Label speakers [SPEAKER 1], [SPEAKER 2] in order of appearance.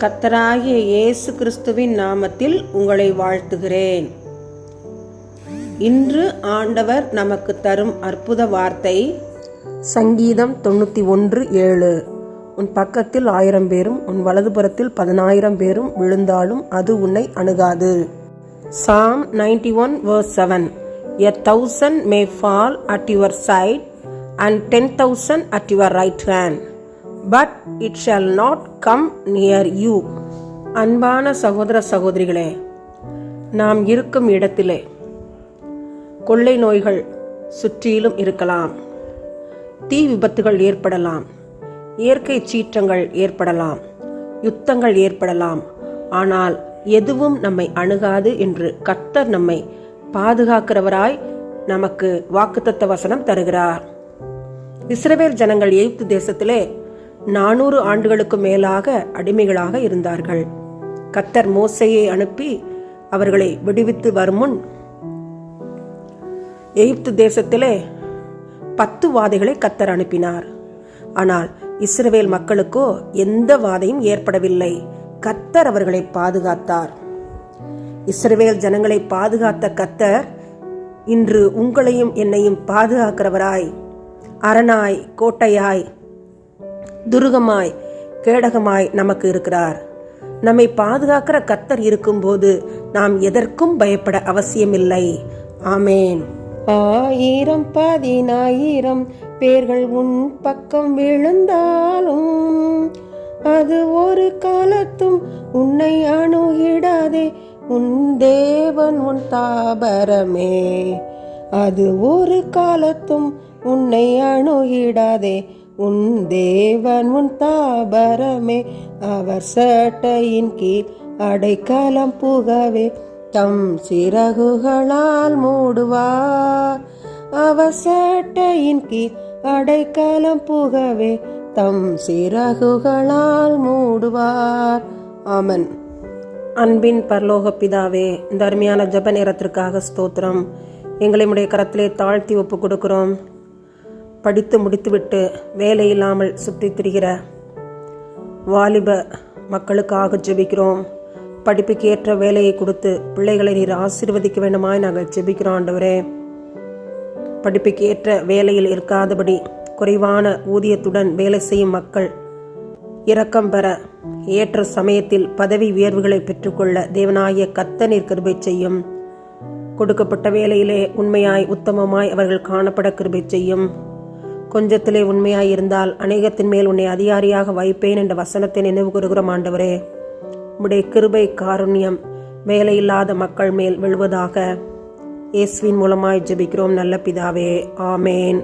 [SPEAKER 1] கர்த்தராகிய இயேசு கிறிஸ்துவின் நாமத்தில் உங்களை வாழ்த்துகிறேன். இன்று ஆண்டவர் நமக்கு தரும் அற்புத வார்த்தை சங்கீதம் 91:7. உன் பக்கத்தில் 1000 பேரும் உன் வலதுபுறத்தில் 10,000 பேரும் விழுந்தாலும் அது உன்னை அணுகாது. Psalm 91:7. 1,000 may fall at your side and 10,000 at your right hand, but it shall not come near you. அன்பான சகோதர சகோதரிகளே, நாம் இருக்கும் இடத்திலே கொள்ளை நோய்கள் சுற்றிலும் இருக்கலாம், தீ விபத்துகள் ஏற்படலாம், இயற்கை சீற்றங்கள் ஏற்படலாம், யுத்தங்கள் ஏற்படலாம். ஆனால் எதுவும் நம்மை அணுகாது என்று கர்த்தர் நம்மை பாதுகாக்கிறவராய் நமக்கு வாக்குத்தத்த வசனம் தருகிறார். இஸ்ரவேல் ஜனங்கள் எகிப்து தேசத்திலே 400 ஆண்டுகளுக்கு மேலாக அடிமைகளாக இருந்தார்கள். கர்த்தர் மோசேயை அனுப்பி அவர்களை விடுவித்து வரும் முன் எகிப்து தேசத்திலே 10 வாதைகளை கர்த்தர் அனுப்பினார். ஆனால் இஸ்ரவேல் மக்களுக்கோ எந்த வாதையும் ஏற்படவில்லை. கர்த்தர் அவர்களை பாதுகாத்தார். இஸ்ரவேல் ஜனங்களை பாதுகாத்த கர்த்தர் இன்று உங்களையும் என்னையும் பாதுகாக்கிறவராய், அரணாய், கோட்டையாய், துருகமாய், கேடகமாய் நமக்கு இருக்கிறார். நம்மை பாதுகாக்கிற கர்த்தர் இருக்கும்போது நாம் எதற்கும் பயப்பட அவசியமில்லை. ஆமேன். 1000 10,000 பேர்கள் உன் பக்கம் விழுந்தாலும் அது ஒரு காலத்தும் உன்னை அணுகிடாதே. உன் தேவன் உன் தாபரமே, அது ஒரு காலத்தும் உன்னை அணுகிடாதே. உன் தேவன் உன் தாபரமே, அவர் சட்டையின் கீழ் அடைக்கலம் புகவே தம் சிறகுகளால் மூடுவார். அவர் சட்டையின் கீழ் அடைக்கலம் புகவே தம் சிறகுகளால் மூடுவார். ஆமன். அன்பின் பரலோக பிதாவே, இந்த அருமையான ஜெப நேரத்திற்காக ஸ்தோத்திரம். எங்களை உடைய கரத்திலே தாழ்த்தி ஒப்பு கொடுக்கிறோம். படித்து முடித்துவிட்டு வேலை இல்லாமல் சுற்றி திரிகிற வாலிப மக்களுக்காக ஜெபிக்கிறோம். படிப்புக்கு ஏற்ற வேலையை கொடுத்து பிள்ளைகளை நீர் ஆசீர்வதிக்க வேண்டுமாய் நாங்கள் ஜெபிக்கிறோம். ஆண்டவரே, படிப்புக்கு ஏற்ற வேலையில் இருக்காதபடி குறைவான ஊதியத்துடன் வேலை செய்யும் மக்கள் இரக்கம் பெற ஏற்ற சமயத்தில் பதவி உயர்வுகளை பெற்றுக்கொள்ள தேவனாகிய கர்த்தர் நீர் கிருபை செய்யும். கொடுக்கப்பட்ட வேலையிலே உண்மையாய் உத்தமமாய் அவர்கள் காணப்பட கிருபை செய்யும். கொஞ்சத்திலே உண்மையாய் இருந்தால் அநேகத்தின் மேல் உன்னை அதிகாரியாக வைப்பேன் என்ற வசனத்தை நினைவு கூறுகிறோம். ஆண்டவரே, உம்முடைய கிருபை காருண்யம் வேலையில்லாத மக்கள் மேல் விழுவதாக. இயேசுவின் மூலமாய் ஜெபிக்கிறோம் நல்ல பிதாவே. ஆமேன்.